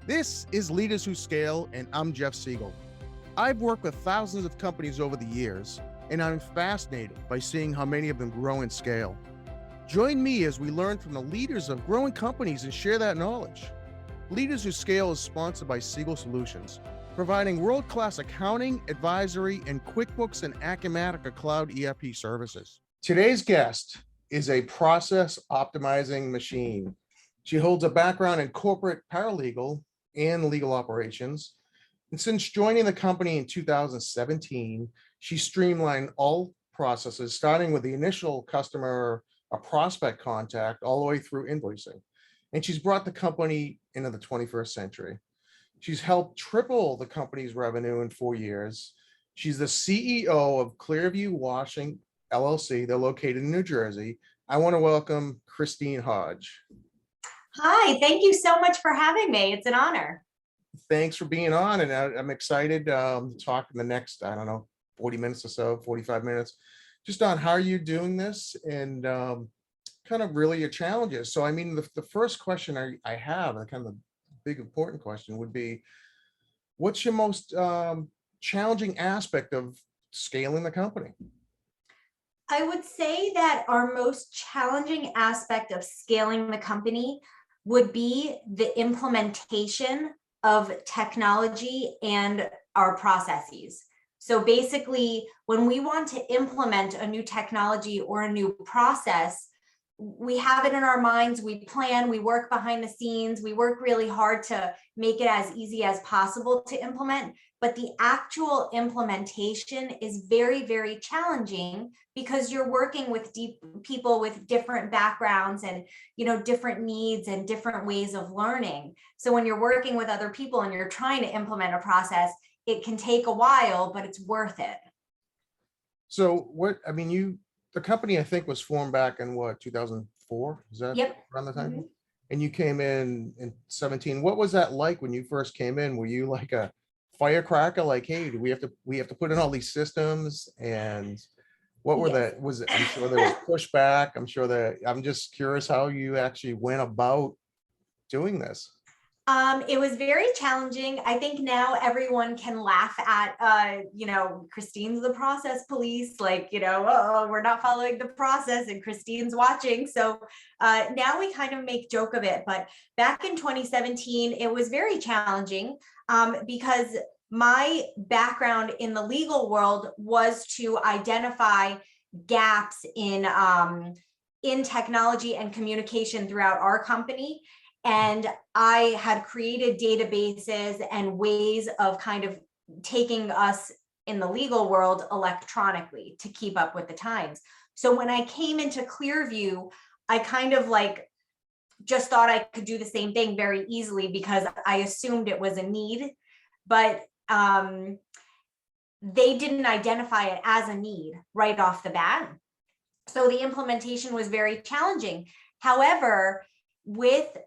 This is Leaders Who Scale, and I'm Jeff Siegel. I've worked with thousands of companies over the years, and I'm fascinated by seeing how many of them grow and scale. Join me as we learn from the leaders of growing companies and share that knowledge. Leaders Who Scale is sponsored by Siegel Solutions, providing world-class accounting, advisory, and QuickBooks and Acumatica Cloud ERP services. Today's guest is a process optimizing machine. She holds a background in corporate paralegal and legal operations. And since joining the company in 2017, she streamlined all processes, starting with the initial customer, a prospect contact, all the way through invoicing. And she's brought the company into the 21st century. She's helped triple the company's revenue in 4 years. She's the CEO of Clearview Washing LLC. They're located in New Jersey. I want to welcome Christine Hodge. Hi, thank you so much for having me. It's an honor. Thanks for being on, and I'm excited to talk in the next, 40 minutes or so, 45 minutes, just on how you're doing this and kind of really your challenges. So, I mean, the first question I have, and kind of the big important question would be, what's your most challenging aspect of scaling the company? I would say that our most challenging aspect of scaling the company would be the implementation of technology and our processes. So basically, when we want to implement a new technology or a new process, we have it in our minds, we plan, we work behind the scenes, we work really hard to make it as easy as possible to implement. But the actual implementation is very, very challenging because you're working with people with different backgrounds and, different needs and different ways of learning. So when you're working with other people and you're trying to implement a process, it can take a while, but it's worth it. So the company, I think, was formed back in 2004? Is that around the time? Mm-hmm. And you came in 17. What was that like when you first came in? Were you like a firecracker? Like, hey, we have to put in all these systems? And what were I'm sure there was pushback. I'm just curious how you actually went about doing this. It was very challenging. I think now everyone can laugh at, Christine's the process police, like, oh, we're not following the process and Christine's watching. So now we kind of make joke of it. But back in 2017, it was very challenging because my background in the legal world was to identify gaps in technology and communication throughout our company. And I had created databases and ways of kind of taking us in the legal world electronically to keep up with the times. So when I came into Clearview, I kind of just thought I could do the same thing very easily because I assumed it was a need, but they didn't identify it as a need right off the bat. So the implementation was very challenging. However, with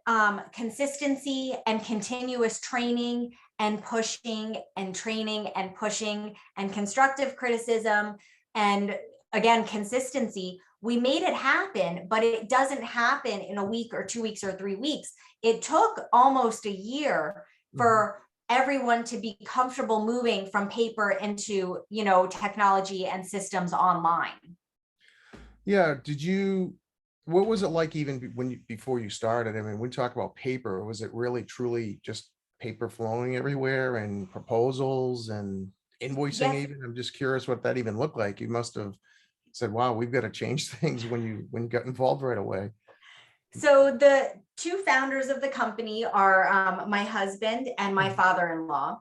consistency and continuous training and pushing and training and pushing and constructive criticism and, again, consistency, we made it happen, but it doesn't happen in a week or 2 weeks or 3 weeks. It took almost a year for everyone to be comfortable moving from paper into, technology and systems online. Yeah. What was it like even before you started? I mean, we talk about paper. Was it really truly just paper flowing everywhere and proposals and invoicing? Yes. Even I'm just curious what that even looked like. You must have said, wow, we've got to change things when you got involved right away. So the two founders of the company are my husband and my father-in-law.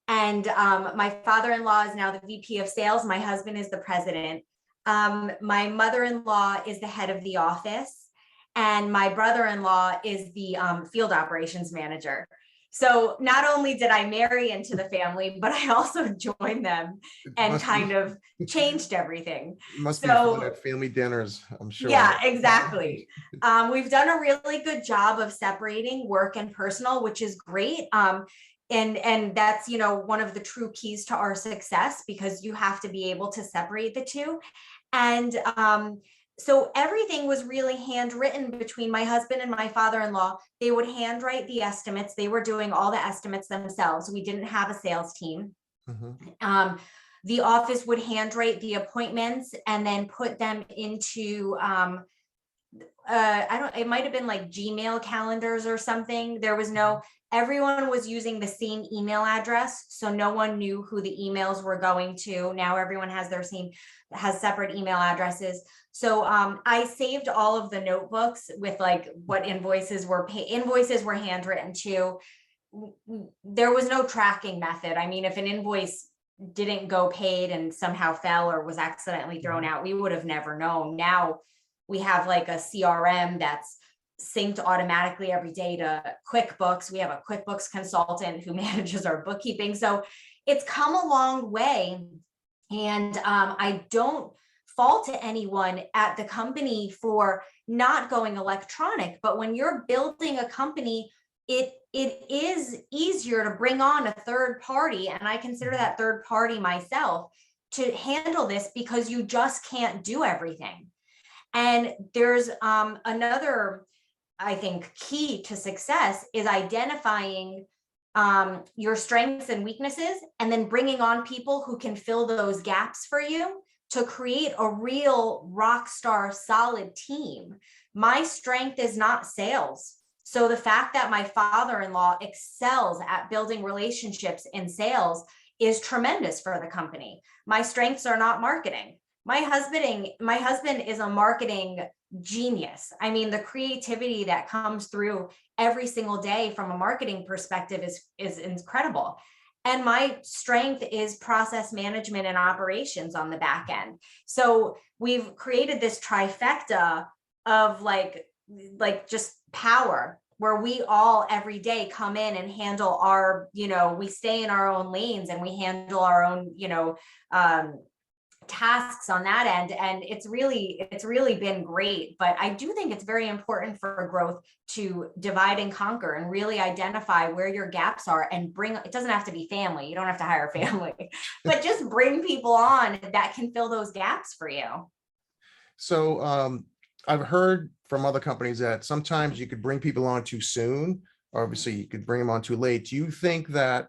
And my father-in-law is now the VP of sales. My husband is the president. My mother-in-law is the head of the office, and my brother-in-law is the field operations manager. So not only did I marry into the family, but I also joined them and kind of changed everything. Must be fun at family dinners, I'm sure. Yeah, exactly. We've done a really good job of separating work and personal, which is great. And that's, one of the true keys to our success, because you have to be able to separate the two. And So everything was really handwritten between my husband and my father-in-law. They would handwrite the estimates. They were doing all the estimates themselves. We didn't have a sales team. Mhm. The office would handwrite the appointments and then put them into I don't, it might have been like Gmail calendars or something. There was no, everyone was using the same email address. So no one knew who the emails were going to. Now everyone has their same, has separate email addresses. So I saved all of the notebooks with like what invoices were paid. Invoices were handwritten too. There was no tracking method. I mean, if an invoice didn't go paid and somehow fell or was accidentally thrown out, we would have never known. Now we have like a CRM that's synced automatically every day to QuickBooks. We have a QuickBooks consultant who manages our bookkeeping. So it's come a long way. And I don't fault anyone at the company for not going electronic, but when you're building a company, it is easier to bring on a third party, and I consider that third party myself, to handle this because you just can't do everything. And there's another, I think, key to success is identifying your strengths and weaknesses, and then bringing on people who can fill those gaps for you to create a real rock star solid team. My strength is not sales. So the fact that my father-in-law excels at building relationships in sales is tremendous for the company. My strengths are not marketing. My husband is a marketing genius. I mean, the creativity that comes through every single day from a marketing perspective is incredible. And my strength is process management and operations on the back end. So we've created this trifecta of like just power, where we all every day come in and handle our, we stay in our own lanes and we handle our own, tasks on that end. And it's really been great. But I do think it's very important for growth to divide and conquer and really identify where your gaps are, and it doesn't have to be family. You don't have to hire family, but just bring people on that can fill those gaps for you. So I've heard from other companies that sometimes you could bring people on too soon. Obviously, you could bring them on too late. Do you think that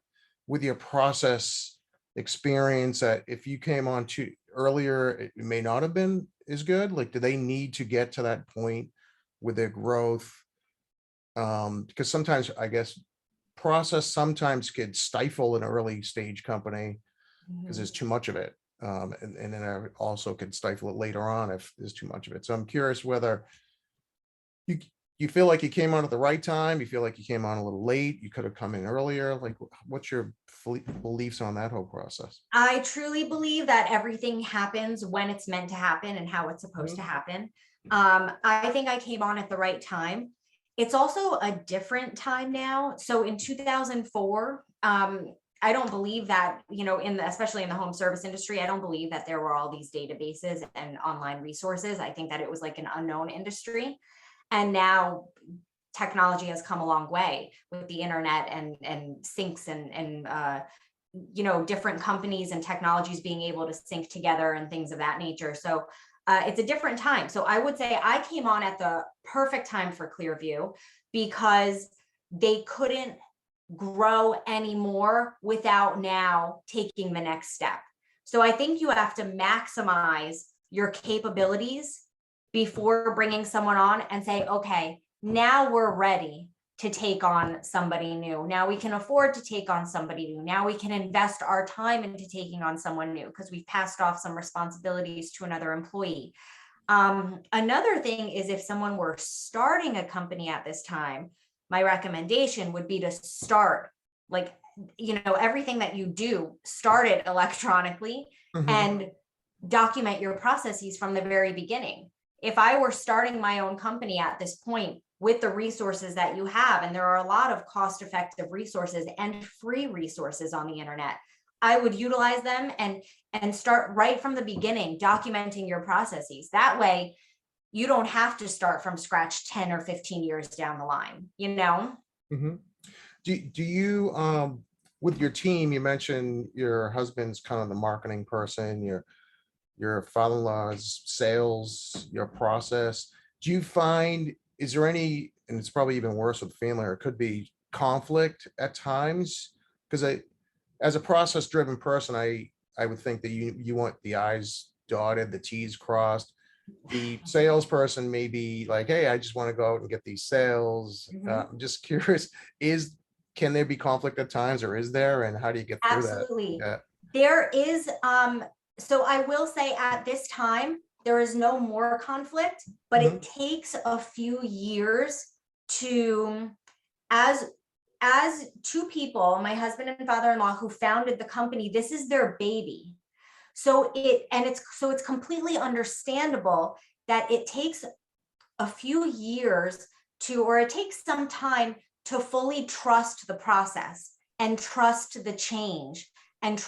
with your process experience, that if you came on too earlier, it may not have been as good? Like, do they need to get to that point with their growth? Because sometimes, I guess, process sometimes could stifle an early stage company because there's too much of it. And then I also could stifle it later on if there's too much of it. So I'm curious whether you feel like you came on at the right time, you feel like you came on a little late, you could have come in earlier. Like, what's your beliefs on that whole process? I truly believe that everything happens when it's meant to happen and how it's supposed to happen. I think I came on at the right time. It's also a different time now. So in 2004, I don't believe that, especially in the home service industry, I don't believe that there were all these databases and online resources. I think that it was like an unknown industry. And now technology has come a long way with the internet and syncs and different companies and technologies being able to sync together and things of that nature. So it's a different time. So I would say I came on at the perfect time for Clearview, because they couldn't grow anymore without now taking the next step. So I think you have to maximize your capabilities before bringing someone on and say, okay, now we're ready to take on somebody new. Now we can afford to take on somebody new. Now we can invest our time into taking on someone new because we've passed off some responsibilities to another employee. Another thing is, if someone were starting a company at this time, my recommendation would be to start everything that you do, start it electronically and document your processes from the very beginning. If I were starting my own company at this point with the resources that you have, and there are a lot of cost-effective resources and free resources on the internet, I would utilize them and start right from the beginning, documenting your processes. That way, you don't have to start from scratch 10 or 15 years down the line, Do you, with your team, you mentioned your husband's kind of the marketing person, your father-in-law's sales, your process, do you find, is there any, and it's probably even worse with family, or it could be conflict at times? Because as a process-driven person, I would think that you want the I's dotted, the T's crossed. The salesperson may be like, hey, I just want to go out and get these sales. Mhm. I'm just curious, can there be conflict at times, or is there, and how do you get through that? Absolutely. Yeah. There is, so I will say at this time, there is no more conflict, but Mhm. it takes a few years to, as as two people, my husband and father-in-law who founded the company, this is their baby. So it's completely understandable that it takes a few years to, or it takes some time to fully trust the process and trust the change and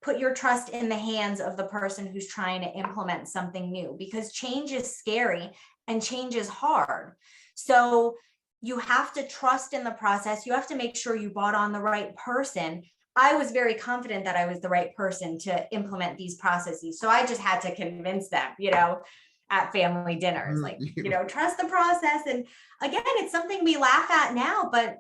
put your trust in the hands of the person who's trying to implement something new, because change is scary and change is hard. So you have to trust in the process. You have to make sure you brought on the right person. I was very confident that I was the right person to implement these processes. So I just had to convince them, at family dinners, like, trust the process. And again, it's something we laugh at now, but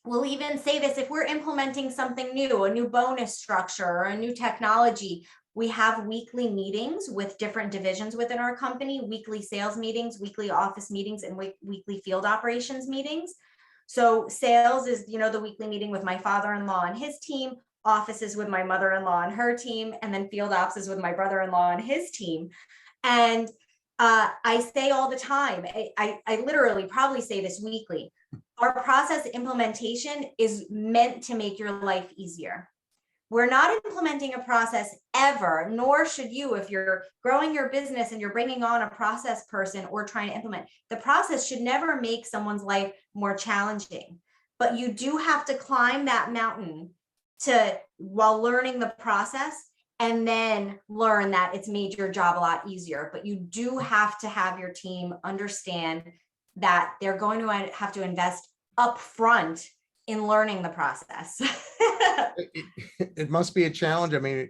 we'll even say this: if we're implementing something new, a new bonus structure or a new technology, we have weekly meetings with different divisions within our company, weekly sales meetings, weekly office meetings, and weekly field operations meetings. So sales is, the weekly meeting with my father-in-law and his team, office is with my mother-in-law and her team, and then field ops is with my brother-in-law and his team. And I say all the time, I literally probably say this weekly, our process implementation is meant to make your life easier. We're not implementing a process ever, nor should you if you're growing your business and you're bringing on a process person or trying to implement. The process should never make someone's life more challenging, but you do have to climb that mountain while learning the process, and then learn that it's made your job a lot easier. But you do have to have your team understand that they're going to have to invest upfront in learning the process. It must be a challenge. I mean,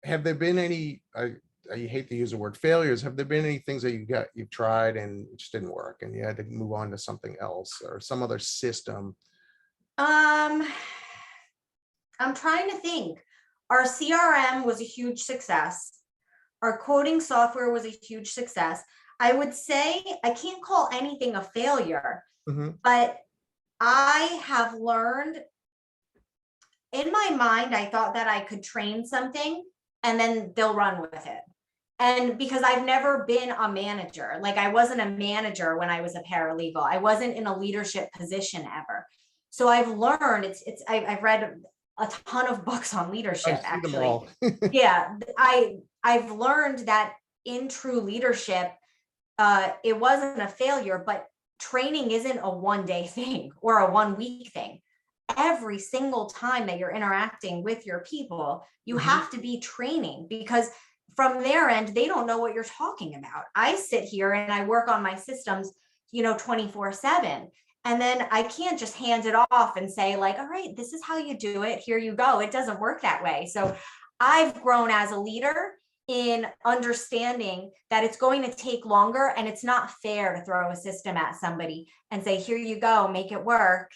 have there been any, I hate to use the word failures, have there been any things that you've tried and it just didn't work and you had to move on to something else or some other system? I'm trying to think. Our CRM was a huge success. Our quoting software was a huge success. I would say I can't call anything a failure, Mhm. but I have learned, in my mind, I thought that I could train something and then they'll run with it. And because I've never been a manager, like I wasn't a manager when I was a paralegal, I wasn't in a leadership position ever. So I've learned, I've read a ton of books on I leadership, see them actually. all. Yeah, I've learned that in true leadership, it wasn't a failure, but training isn't a one-day thing or a one-week thing. Every single time that you're interacting with your people, you Mhm. have to be training, because from their end, they don't know what you're talking about. I sit here and I work on my systems, 24/7. And then I can't just hand it off and say, like, all right, this is how you do it. Here you go. It doesn't work that way. So I've grown as a leader in understanding that it's going to take longer, and it's not fair to throw a system at somebody and say, here you go, make it work.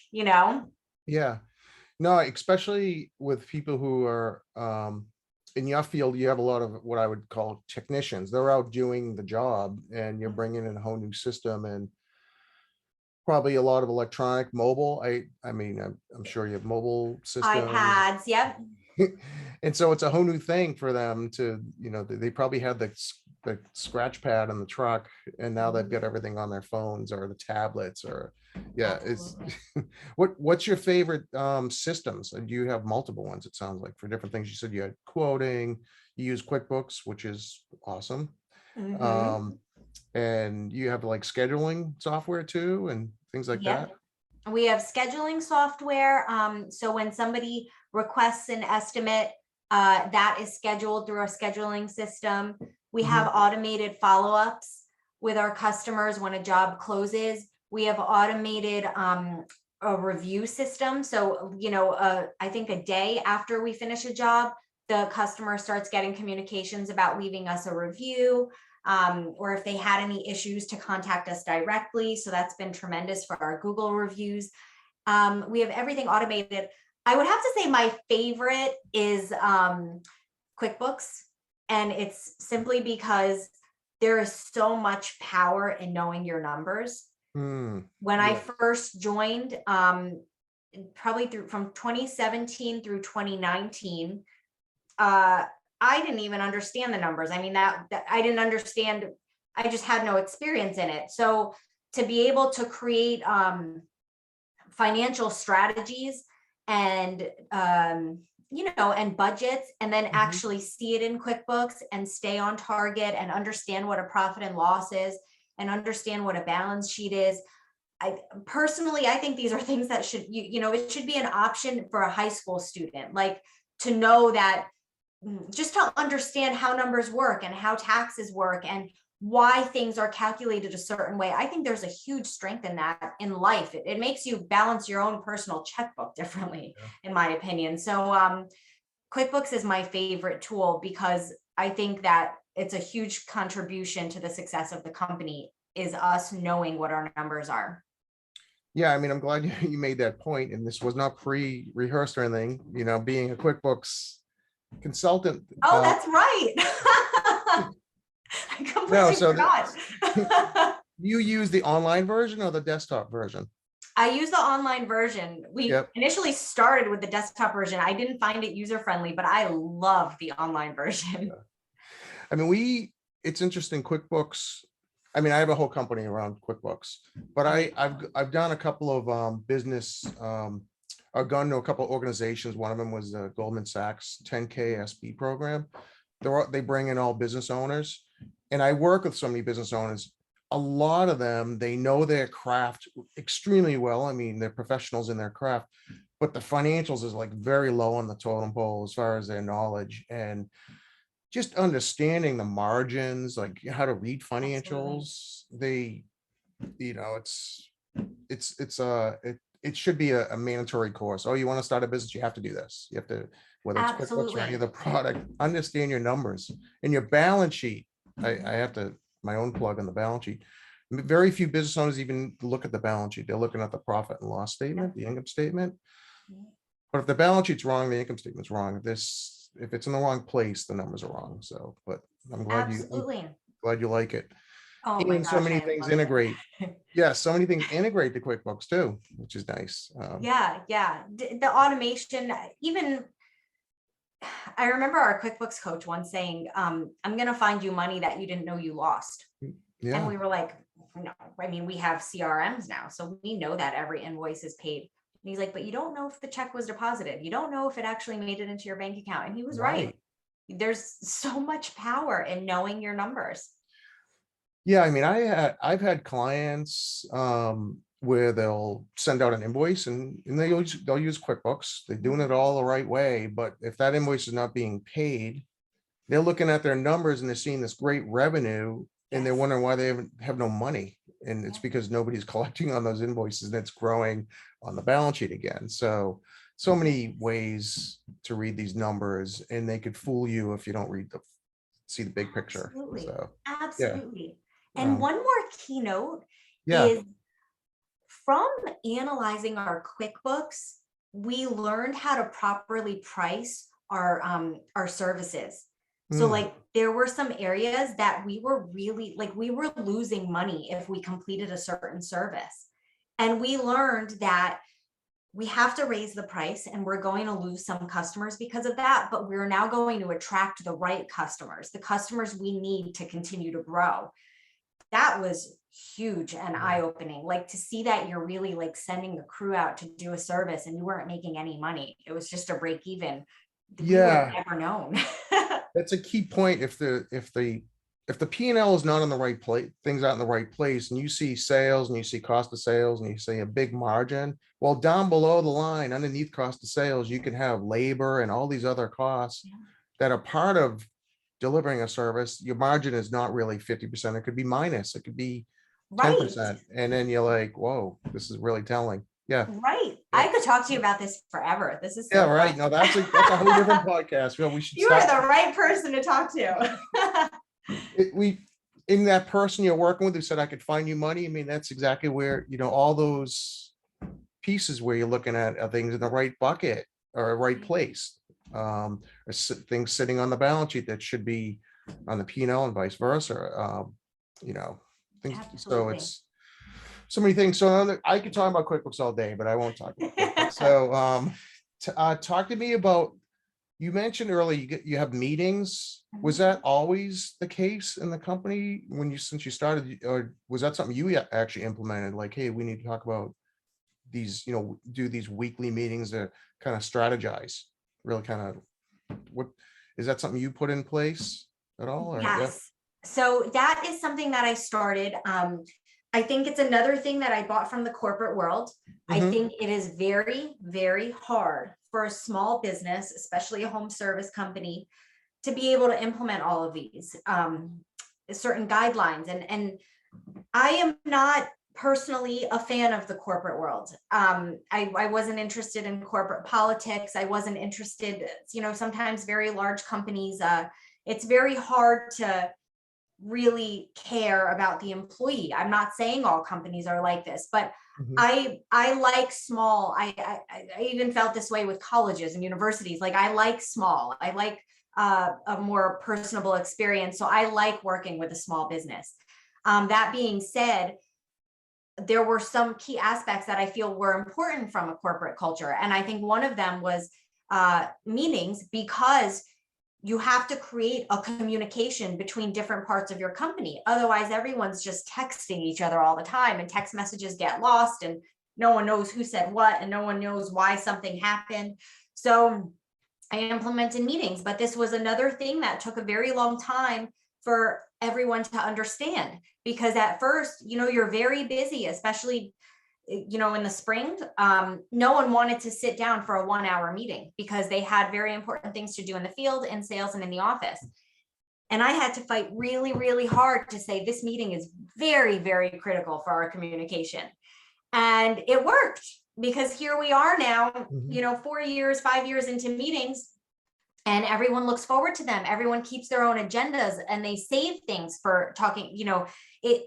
Yeah. No, especially with people who are in your field, you have a lot of what I would call technicians. They're out doing the job and you're bringing in a whole new system and probably a lot of electronic mobile. I mean, I'm sure you have mobile systems. iPads, yep. And so it's a whole new thing for them to, they probably had the scratch pad in the truck and now they've got everything on their phones or the tablets or, yeah, it's Absolutely. what's your favorite systems? And you have multiple ones, it sounds like, for different things. You said you had quoting, you use QuickBooks, which is awesome. Mm-hmm. Um, and you have like scheduling software too and things like that. Yep. We have scheduling software. So when somebody requests an estimate, that is scheduled through our scheduling system. We have Mhm. automated follow-ups with our customers when a job closes. We have automated a review system. So, I think a day after we finish a job, the customer starts getting communications about leaving us a review, or if they had any issues, to contact us directly. So that's been tremendous for our Google reviews. We have everything automated. I would have to say my favorite is QuickBooks. And it's simply because there is so much power in knowing your numbers. When I first joined, probably from 2017 through 2019, I didn't even understand the numbers. I mean, that I didn't understand. I just had no experience in it. So to be able to create financial strategies and and budgets, and then actually see it in QuickBooks and stay on target and understand what a profit and loss is and understand what a balance sheet is. I think these are things that should, it should be an option for a high school student, like to know that, just to understand how numbers work and how taxes work and why things are calculated a certain way. I think there's a huge strength in that in life. It makes you balance your own personal checkbook differently, in my opinion. So QuickBooks is my favorite tool because I think that it's a huge contribution to the success of the company, is us knowing what our numbers are. Yeah, I mean, I'm glad you made that point, and this was not pre-rehearsed or anything, being a QuickBooks consultant. Oh, that's right. I completely forgot. You use the online version or the desktop version? I use the online version. We initially started with the desktop version. I didn't find it user-friendly, but I love the online version. I mean, it's interesting, QuickBooks. I mean, I have a whole company around QuickBooks, but I've done a couple of business. I've gone to a couple of organizations. One of them was the Goldman Sachs 10K SB program. They bring in all business owners, and I work with so many business owners. A lot of them, they know their craft extremely well. I mean, they're professionals in their craft, but the financials is like very low on the totem pole as far as their knowledge and just understanding the margins, like how to read financials. Absolutely. It should be a mandatory course. Oh, you want to start a business, you have to do this. You have to, whether it's QuickBooks or any other product, understand your numbers and your balance sheet. I have to, my own plug on the balance sheet. Very few business owners even look at the balance sheet. They're looking at the profit and loss statement, the income statement. But if the balance sheet's wrong, the income statement's wrong. If it's in the wrong place, the numbers are wrong. So, but I'm glad you like it. Oh my gosh, so many things integrate. Yeah, so many things integrate to QuickBooks too, which is nice. Yeah. The automation, even I remember our QuickBooks coach once saying, I'm going to find you money that you didn't know you lost. Yeah. And we were like, no, I mean, we have CRMs now, so we know that every invoice is paid. And he's like, but you don't know if the check was deposited. You don't know if it actually made it into your bank account. And he was right. There's so much power in knowing your numbers. Yeah, I mean, I've had clients where they'll send out an invoice and they'll use QuickBooks. They're doing it all the right way, but if that invoice is not being paid, they're looking at their numbers and they're seeing this great revenue and they're wondering why they have no money. And it's because nobody's collecting on those invoices and it's growing on the balance sheet again. So many ways to read these numbers, and they could fool you if you don't see the big picture. Absolutely. So, absolutely. Yeah. And one more keynote is, from analyzing our QuickBooks, we learned how to properly price our services. So like there were some areas that we were losing money if we completed a certain service. And we learned that we have to raise the price, and we're going to lose some customers because of that, but we're now going to attract the right customers, the customers we need to continue to grow. That was huge and eye-opening, like to see that you're really like sending the crew out to do a service and you weren't making any money. It was just a break even. Yeah, never known. That's a key point. If the P&L is not in the right place, things out in the right place, and you see sales and you see cost of sales and you see a big margin, well, down below the line, underneath cost of sales, you can have labor and all these other costs that are part of delivering a service. Your margin is not really 50%. It could be minus. It could be 10%. And then you're like, whoa, this is really telling. Yeah. Right. I could talk to you about this forever. This is so Yeah, right. fun. No, that's a whole different podcast. Well, we should You start. are the right person to talk to. We in that person you're working with who said I could find you money. I mean, that's exactly where, all those pieces where you're looking at are things in the right bucket or right place. Things sitting on the balance sheet that should be on the P&L and vice versa. You know, things. So Absolutely. it's so many things. So I could talk about QuickBooks all day, but I won't talk about QuickBooks. So talk to me about, you mentioned earlier you have meetings. Was that always the case in the company since you started, or was that something you actually implemented? Like, hey, we need to talk about these, do these weekly meetings to kind of strategize, really kind of, what is that something you put in place at all? Or Yes. So that is something that I started. I think it's another thing that I bought from the corporate world. I think it is very, very hard for a small business, especially a home service company, to be able to implement all of these certain guidelines. And I am not personally a fan of the corporate world. I wasn't interested in corporate politics. I wasn't interested, sometimes very large companies, it's very hard to really care about the employee. I'm not saying all companies are like this, but I like small. I even felt this way with colleges and universities. Like, I like small. I like a more personable experience. So I like working with a small business. That being said, there were some key aspects that I feel were important from a corporate culture. And I think one of them was meetings, because you have to create a communication between different parts of your company. Otherwise, everyone's just texting each other all the time, and text messages get lost, and no one knows who said what, and no one knows why something happened. So I implemented meetings, but this was another thing that took a very long time for everyone to understand, because at first, you're very busy, especially in the spring. No one wanted to sit down for a 1-hour meeting because they had very important things to do in the field, in sales, and in the office. And I had to fight really, really hard to say, this meeting is very, very critical for our communication. And it worked, because here we are now, 4 years, 5 years into meetings, and everyone looks forward to them. Everyone keeps their own agendas, and they save things for talking.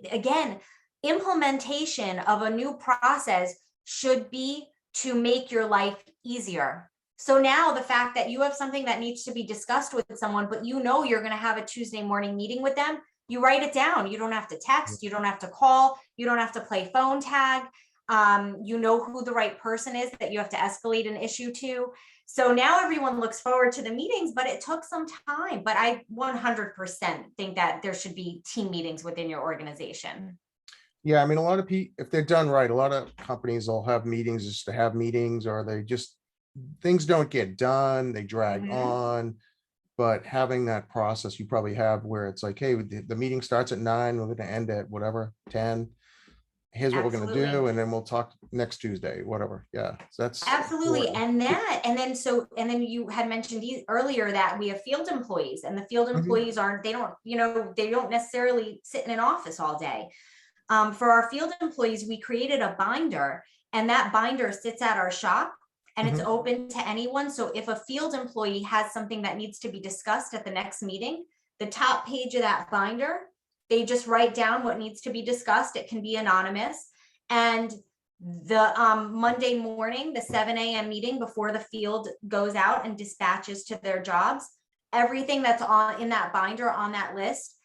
Again, implementation of a new process should be to make your life easier. So now the fact that you have something that needs to be discussed with someone, but you're going to have a Tuesday morning meeting with them, you write it down. You don't have to text, you don't have to call, you don't have to play phone tag. You know who the right person is that you have to escalate an issue to. So now everyone looks forward to the meetings, but it took some time. But I 100% think that there should be team meetings within your organization. Yeah, I mean, a lot of people, if they're done right, a lot of companies will have meetings just to have meetings, or things don't get done, they drag on. But having that process you probably have, where it's like, hey, the meeting starts at 9, we're going to end at whatever, 10. Here's what we're going to do, and then we'll talk next Tuesday, whatever. Yeah, so that's Absolutely. important. And then you had mentioned earlier that we have field employees, and the field employees they don't necessarily sit in an office all day. For our field employees, we created a binder, and that binder sits at our shop, and it's open to anyone. So if a field employee has something that needs to be discussed at the next meeting, the top page of that binder, they just write down what needs to be discussed. It can be anonymous. And the Monday morning, the 7 a.m. meeting before the field goes out and dispatches to their jobs, everything that's in that binder on that list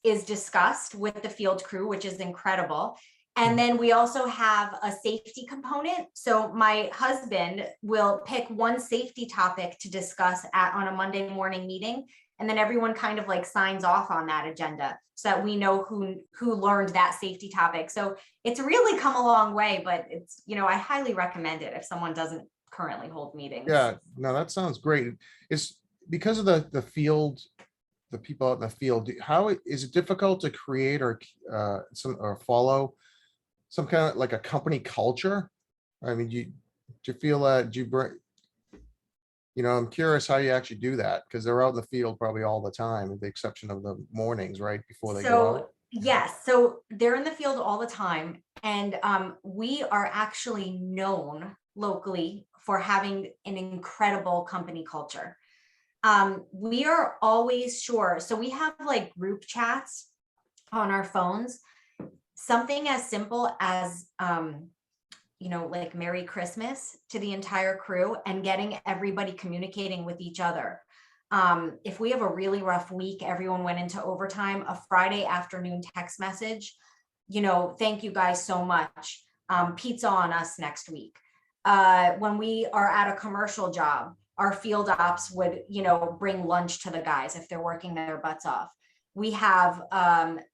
is discussed with the field crew, which is incredible. And then we also have a safety component. So my husband will pick one safety topic to discuss on a Monday morning meeting. And then everyone kind of like signs off on that agenda, so that we know who learned that safety topic. So it's really come a long way, but it's, I highly recommend it if someone doesn't currently hold meetings. Yeah, no, that sounds great. It's because of the field, the people out in the field. How is it difficult to create or follow some kind of like a company culture? I mean, do you feel that I'm curious how you actually do that, because they're out in the field probably all the time, with the exception of the mornings, right before they go out. Yes, so they're in the field all the time, and we are actually known locally for having an incredible company culture. We are always sure. So we have like group chats on our phones, something as simple as like Merry Christmas to the entire crew and getting everybody communicating with each other. If we have a really rough week, everyone went into overtime, a Friday afternoon text message, thank you guys so much. Pizza on us next week. When we are at a commercial job, our field ops would, bring lunch to the guys if they're working their butts off. We have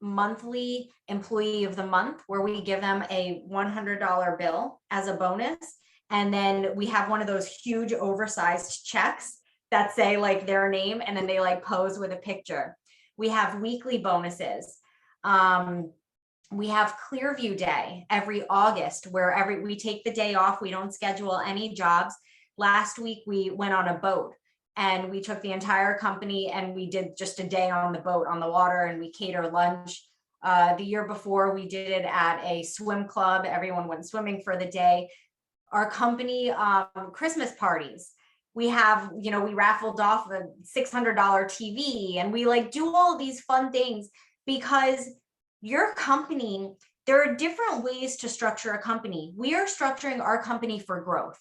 monthly employee of the month where we give them a $100 bill as a bonus. And then we have one of those huge oversized checks that say like their name, and then they like pose with a picture. We have weekly bonuses. We have Clearview Day every August where we take the day off. We don't schedule any jobs. Last week we went on a boat and we took the entire company and we did just a day on the boat on the water, and we cater lunch. The year before we did it at a swim club. Everyone went swimming for the day. Our company Christmas parties. We have, we raffled off a $600 TV, and we like do all these fun things because your company, there are different ways to structure a company. We are structuring our company for growth.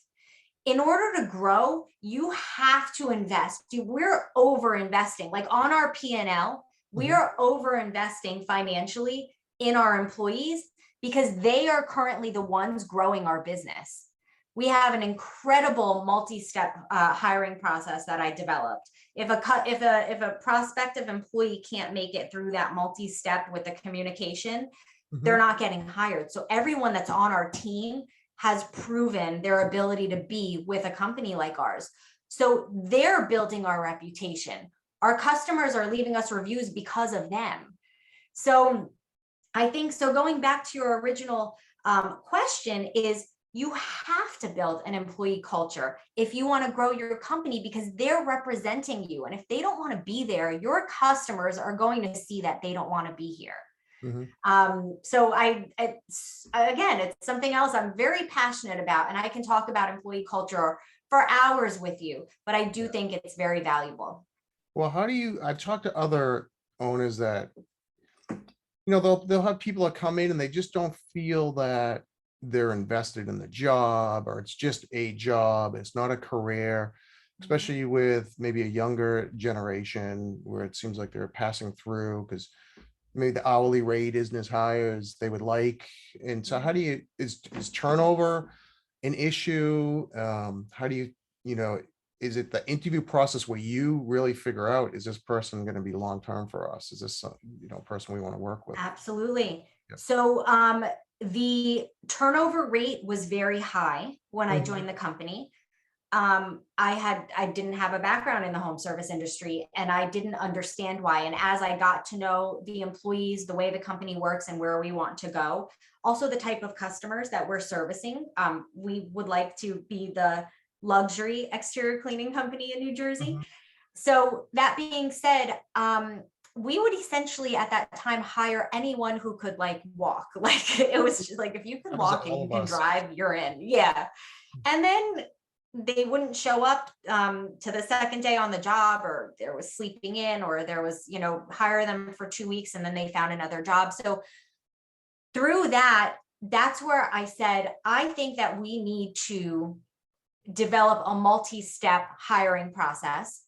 In order to grow, you have to invest. We're over investing, like on our P&L, we are over investing financially in our employees because they are currently the ones growing our business. We have an incredible multi-step hiring process that I developed. If a prospective employee can't make it through that multi-step with the communication, they're not getting hired. So everyone that's on our team has proven their ability to be with a company like ours. So they're building our reputation. Our customers are leaving us reviews because of them. So I think, so going back to your original question is, you have to build an employee culture if you want to grow your company, because they're representing you. And if they don't want to be there, your customers are going to see that they don't want to be here. So again, it's something else I'm very passionate about, and I can talk about employee culture for hours with you, but I do think it's very valuable. Well, I've talked to other owners that, they'll have people that come in and they just don't feel that they're invested in the job, or it's just a job. It's not a career, especially with maybe a younger generation where it seems like they're passing through because maybe the hourly rate isn't as high as they would like. And so is turnover an issue? How do is it the interview process where you really figure out, is this person going to be long-term for us? Is this a person we want to work with? Absolutely. Yep. So the turnover rate was very high when I joined the company. I didn't have a background in the home service industry, and I didn't understand why. And as I got to know the employees, the way the company works and where we want to go, also the type of customers that we're servicing, we would like to be the luxury exterior cleaning company in New Jersey. So that being said, we would essentially at that time hire anyone who could like walk. Like it was just like, if you can walk and you can drive, you're in. Yeah. And then they wouldn't show up to the second day on the job, or there was sleeping in, or there was, hire them for 2 weeks and then they found another job. So through that, that's where I said, I think that we need to develop a multi-step hiring process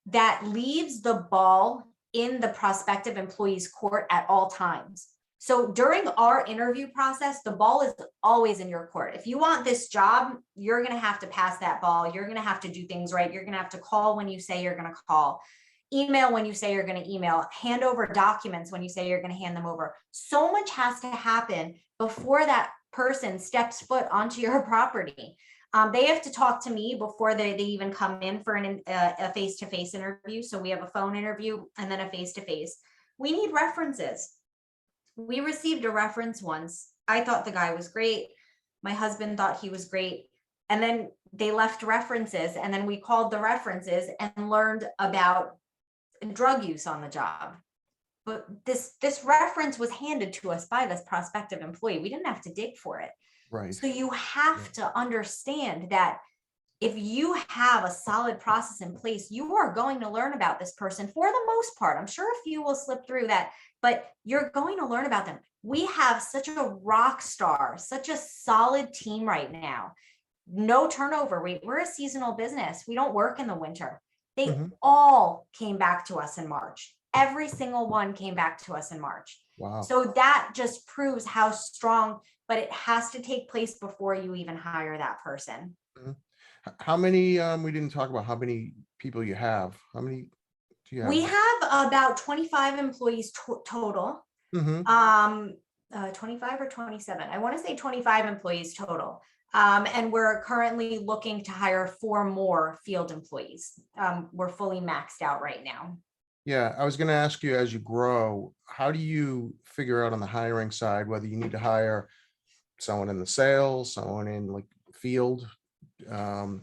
that leaves the ball in the prospective employee's court at all times. So during our interview process, the ball is always in your court. If you want this job, you're going to have to pass that ball. You're going to have to do things right. You're going to have to call when you say you're going to call, email when you say you're going to email, hand over documents when you say you're going to hand them over. So much has to happen before that person steps foot onto your property. They have to talk to me before they even come in for a face-to-face interview. So we have a phone interview and then a face-to-face. We need references. We received a reference once. I thought the guy was great. My husband thought he was great. And then they left references, and then we called the references and learned about drug use on the job. but this reference was handed to us by this prospective employee. We didn't have to dig for it. Right. So you have to understand that if you have a solid process in place, you are going to learn about this person for the most part. I'm sure a few will slip through that, but you're going to learn about them. We have such a rock star, such a solid team right now. No turnover. We're a seasonal business. We don't work in the winter. They all came back to us in March. Every single one came back to us in March. Wow. So that just proves how strong, but it has to take place before you even hire that person. How many, we didn't talk about how many people you have. How many do you have? We have about 25 employees total. 25 or 27. I want to say 25 employees total. And we're currently looking to hire 4 more field employees. We're fully maxed out right now. Yeah, I was going to ask you, as you grow, how do you figure out on the hiring side whether you need to hire someone in the sales, someone in like field, or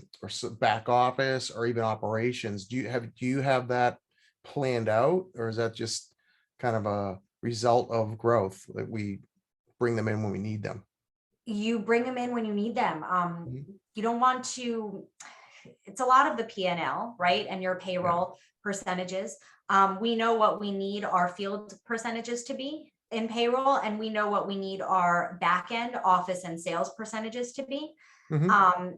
back office, or even operations? Do you have that planned out, or is that just kind of a result of growth that we bring them in when we need them? You bring them in when you need them. You don't want to, it's a lot of the P&L, right? And your payroll percentages. We know what we need our field percentages to be in payroll, and we know what we need our back end office and sales percentages to be.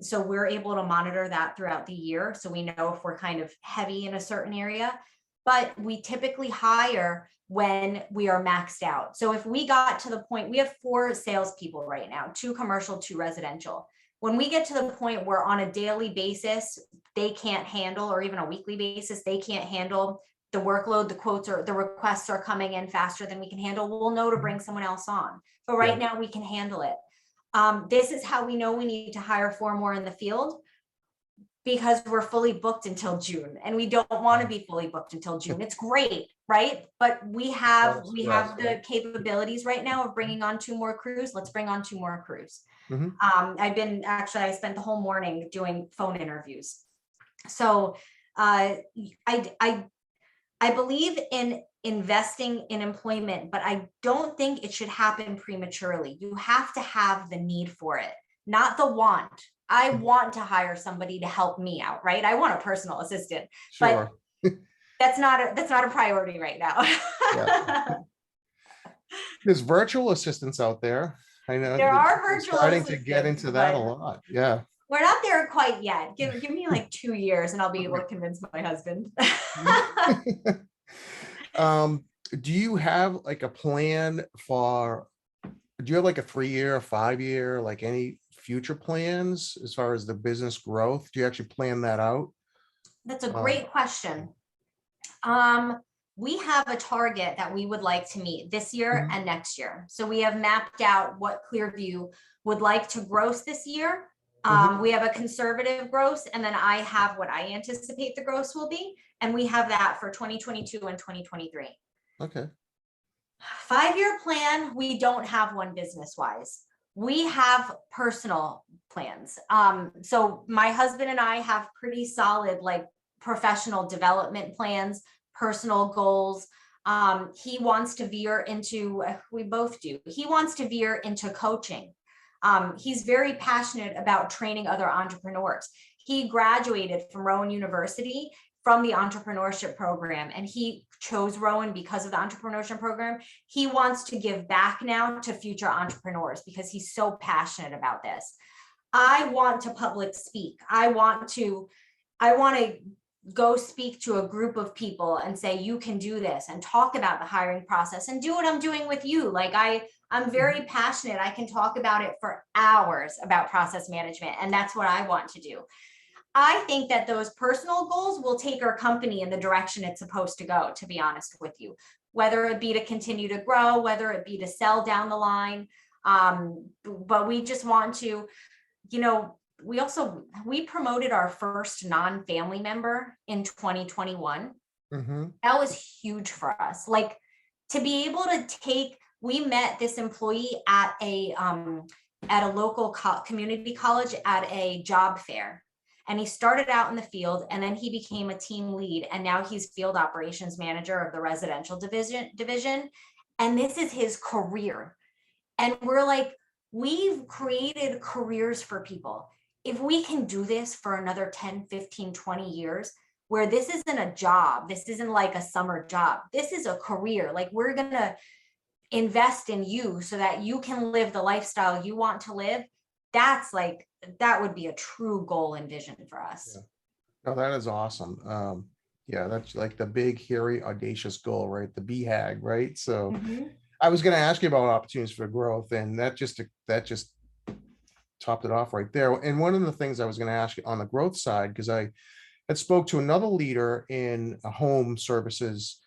So we're able to monitor that throughout the year. So we know if we're kind of heavy in a certain area, but we typically hire when we are maxed out. So if we got to the point, we have 4 salespeople right now, 2 commercial, 2 residential. When we get to the point where on a daily basis, they can't handle, or even a weekly basis, they can't handle the workload, the quotes or the requests are coming in faster than we can handle, we'll know to bring someone else on. But right now we can handle it. This is how we know we need to hire 4 more in the field, because we're fully booked until June, and we don't want to be fully booked until June. It's great, right? But we have the capabilities right now of bringing on 2 more crews. Let's bring on 2 more crews. I spent the whole morning doing phone interviews. So I believe in investing in employment, but I don't think it should happen prematurely. You have to have the need for it, not the want. I want to hire somebody to help me out, right? I want a personal assistant, but that's not a priority right now. There's virtual assistants out there. I know there are virtual starting to get into that a lot. Yeah. We're not there quite yet. Give me like 2 years and I'll be able to convince my husband. Do you have like a plan do you have like a 3-year, a 5-year, like any future plans as far as the business growth? Do you actually plan that out? That's a great question. We have a target that we would like to meet this year and next year. So we have mapped out what Clearview would like to gross this year. We have a conservative gross, and then I have what I anticipate the gross will be. And we have that for 2022 and 2023. Okay. 5-year plan, we don't have one business-wise. We have personal plans. So my husband and I have pretty solid like professional development plans, personal goals. He wants to veer into, we both do, he wants to veer into coaching. He's very passionate about training other entrepreneurs. He graduated from Rowan University from the entrepreneurship program, and he chose Rowan because of the entrepreneurship program. He wants to give back now to future entrepreneurs because he's so passionate about this. I want to public speak. I want to go speak to a group of people and say, you can do this, and talk about the hiring process and do what I'm doing with you. Like I'm very passionate. I can talk about it for hours about process management. And that's what I want to do. I think that those personal goals will take our company in the direction it's supposed to go, to be honest with you, whether it be to continue to grow, whether it be to sell down the line. But we just want to, we promoted our first non-family member in 2021. That was huge for us. Like, to be able to we met this employee at a local community college at a job fair. And he started out in the field, and then he became a team lead, and now he's field operations manager of the residential division. And this is his career. And we're like, we've created careers for people. If we can do this for another 10, 15, 20 years, where this isn't a job, this isn't like a summer job, this is a career. Like, we're going to invest in you so that you can live the lifestyle you want to live. That's like, that would be a true goal and vision for us. Yeah. No, that is awesome. Yeah, that's like the big, hairy, audacious goal, right? The BHAG, right? So I was going to ask you about opportunities for growth, and that just topped it off right there. And one of the things I was going to ask you on the growth side, because I had spoke to another leader in a home services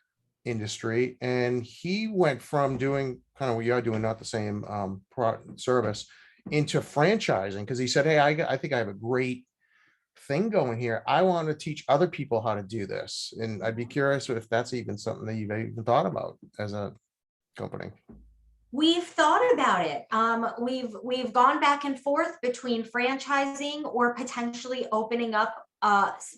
industry, and he went from doing kind of what you're doing, not the same service, into franchising, because he said, hey, I think I have a great thing going here. I want to teach other people how to do this. And I'd be curious if that's even something that you've even thought about as a company. We've thought about it. We've gone back and forth between franchising or potentially opening up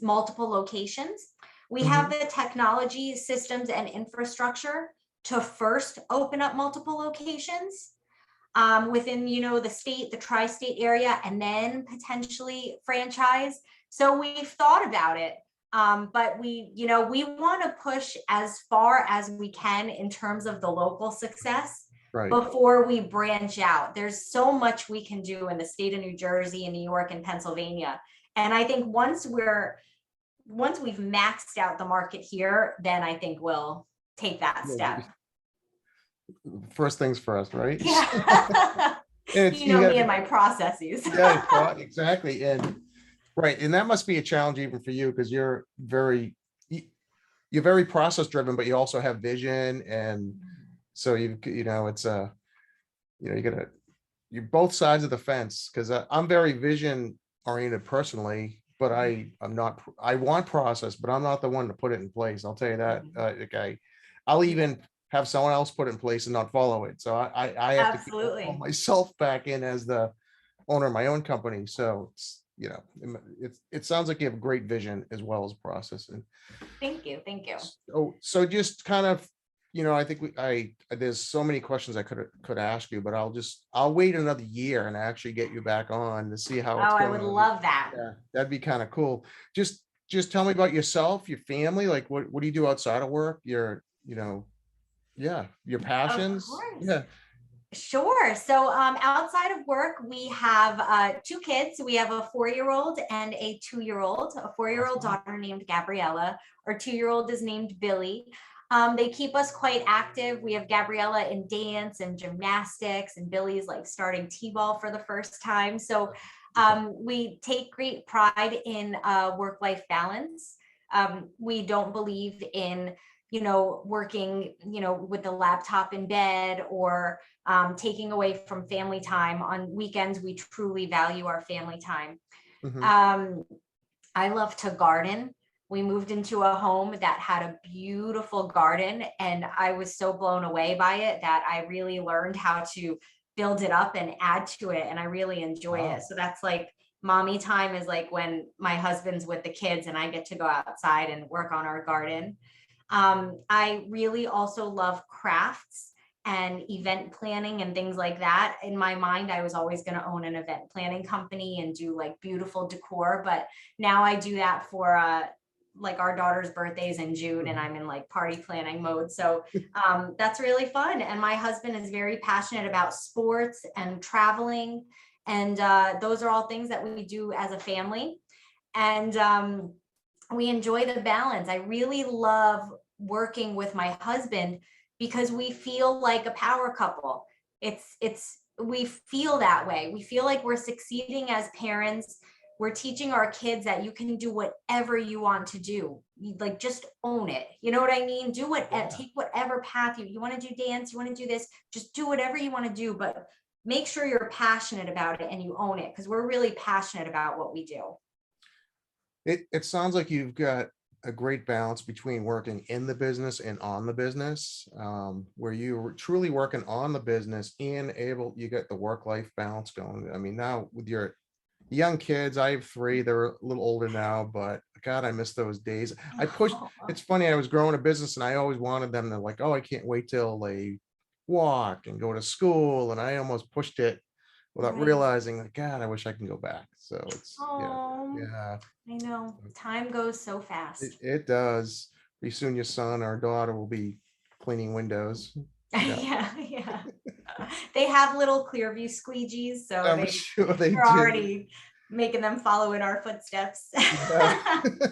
multiple locations. We have the technology, systems, and infrastructure to first open up multiple locations within, the state, the tri-state area, and then potentially franchise. So we've thought about it. But we want to push as far as we can in terms of the local success. Right. Before we branch out. There's so much we can do in the state of New Jersey and New York and Pennsylvania. And I think once we've maxed out the market here, then I think we'll take that step. First things first, right? Yeah. You know me and my processes. Yeah, exactly. And right. And that must be a challenge even for you, because you're very process driven, but you also have vision. And so it's you're both sides of the fence, because I'm very vision oriented personally, but I want process, but I'm not the one to put it in place. I'll tell you that. Okay. I'll even have someone else put it in place and not follow it. So I have Absolutely. to keep myself back in as the owner of my own company. So it sounds like you have great vision as well as process. And Thank you. so just kind of, I think there's so many questions I could ask you, but I'll wait another year and actually get you back on to see how it's going. I would love that. Yeah, that'd be kind of cool. Just tell me about yourself, your family, like what do you do outside of work? Your passions. Yeah. Sure. So outside of work, we have 2 kids. We have a 4-year-old and a 2-year-old. A 4-year-old daughter named Gabriella. Our 2-year-old is named Billy. They keep us quite active. We have Gabriella in dance and gymnastics, and Billy's like starting t-ball for the first time. So we take great pride in work-life balance. We don't believe in working, with the laptop in bed or taking away from family time. On weekends, we truly value our family time. I love to garden. We moved into a home that had a beautiful garden, and I was so blown away by it that I really learned how to build it up and add to it. And I really enjoy it. So that's like mommy time, is like when my husband's with the kids and I get to go outside and work on our garden. I really also love crafts and event planning and things like that. In my mind, I was always going to own an event planning company and do like beautiful decor, but now I do that for like our daughter's birthday's in June, and I'm in like party planning mode. So that's really fun. And my husband is very passionate about sports and traveling. And those are all things that we do as a family. And we enjoy the balance. I really love working with my husband because we feel like a power couple. We feel that way. We feel like we're succeeding as parents. We're teaching our kids that you can do whatever you want to do. Like, just own it. You know what I mean? Take whatever path you want to do, dance, you want to do this, just do whatever you want to do, but make sure you're passionate about it and you own it, because we're really passionate about what we do. It sounds like you've got a great balance between working in the business and on the business, where you're truly working on the business and you get the work-life balance going. I mean, now with your young kids. I have three. They're a little older now, but God, I miss those days. I pushed. It's funny. I was growing a business, and I always wanted them to like, oh, I can't wait till they walk and go to school, and I almost pushed it without Right. realizing that, God, I wish I can go back. So it's Oh, yeah. I know. Time goes so fast. It does. Pretty soon, your son or daughter will be cleaning windows. Yeah, Yeah. They have little Clearview squeegees, so I'm sure they they're do. already making them follow in our footsteps. Yeah.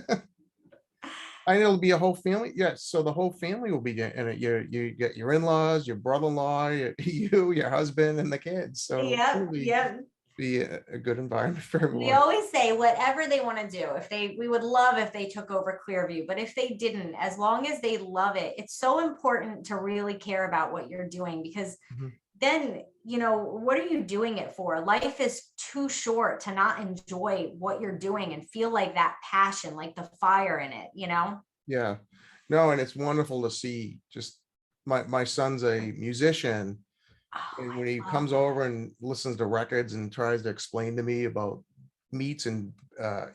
I know it'll be a whole family. Yes, so the whole family will be in it. You get your in-laws, your brother-in-law, you, your husband, and the kids. So it'll Yep, truly yep. be a good environment for We everyone. always say whatever they want to do. We would love if they took over Clearview, but if they didn't, as long as they love it, it's so important to really care about what you're doing, because Mhm. then, what are you doing it for? Life is too short to not enjoy what you're doing and feel like that passion, like the fire in it. Yeah, no, and it's wonderful to see. Just my son's a musician, Oh, and when he I love comes that. over and listens to records and tries to explain to me about meets and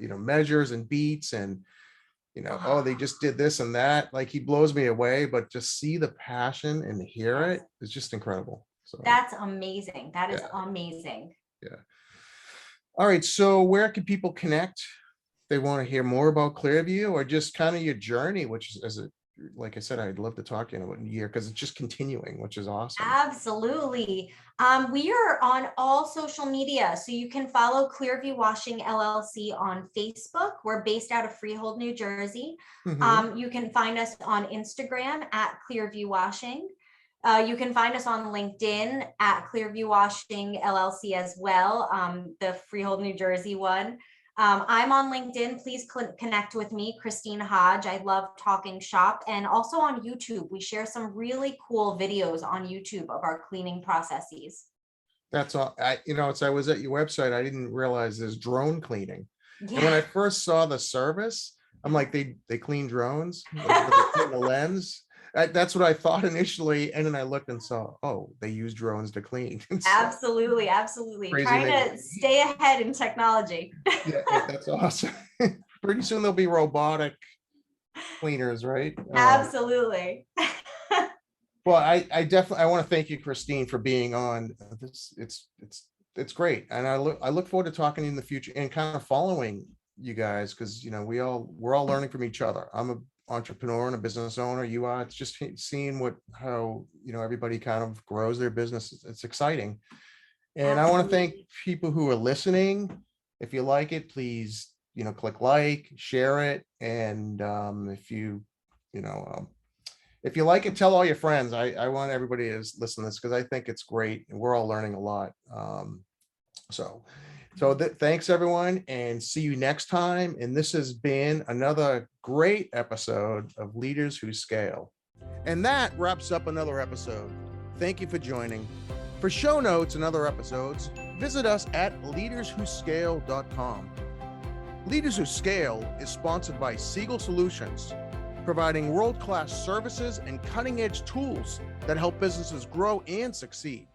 measures and beats and oh, they Oh, just did this and that, like he blows me away. But just see the passion and hear yes. it is just incredible. So That's amazing. That is yeah, amazing. yeah. All right, so where can people connect? They want to hear more about Clearview or just kind of your journey, which is, as a like I said, I'd love to talk to you in a year because it's just continuing, which is awesome. Absolutely. We are on all social media. So you can follow Clearview Washing LLC on Facebook. We're based out of Freehold, New Jersey. Hmm. You can find us on Instagram at Clearview Washing. You can find us on LinkedIn at Clearview Washing LLC as well, the Freehold, New Jersey one. I'm on LinkedIn. Please connect with me, Christine Hodge. I love talking shop. And also on YouTube, we share some really cool videos on YouTube of our cleaning processes. That's all. I was at your website. I didn't realize there's drone cleaning. And when Yeah. I first saw the service, I'm like, they clean drones, like where they clean the lens. That's what I thought initially, and then I looked and saw, oh, they use drones to clean. So Absolutely. Absolutely. crazy Trying they to stay ahead in technology. yeah, that's awesome. Pretty soon there'll be robotic cleaners, right? Absolutely. Well, I definitely I want to thank you, Christine, for being on this. It's great, and I look forward to talking to you in the future and kind of following you guys because we're all learning from each other. I'm an entrepreneur and a business owner. You are. It's just seeing how everybody kind of grows their business. It's exciting, and I want to thank Absolutely. people who are listening. If you like it, please click like, share it, and you know um, if you like it, tell all your friends. I want everybody to listen to this because I think it's great and we're all learning a lot. So, thanks everyone and see you next time. And this has been another great episode of Leaders Who Scale. And that wraps up another episode. Thank you for joining. For show notes and other episodes, visit us at leaderswhoscale.com. Leaders Who Scale is sponsored by Siegel Solutions, providing world-class services and cutting-edge tools that help businesses grow and succeed.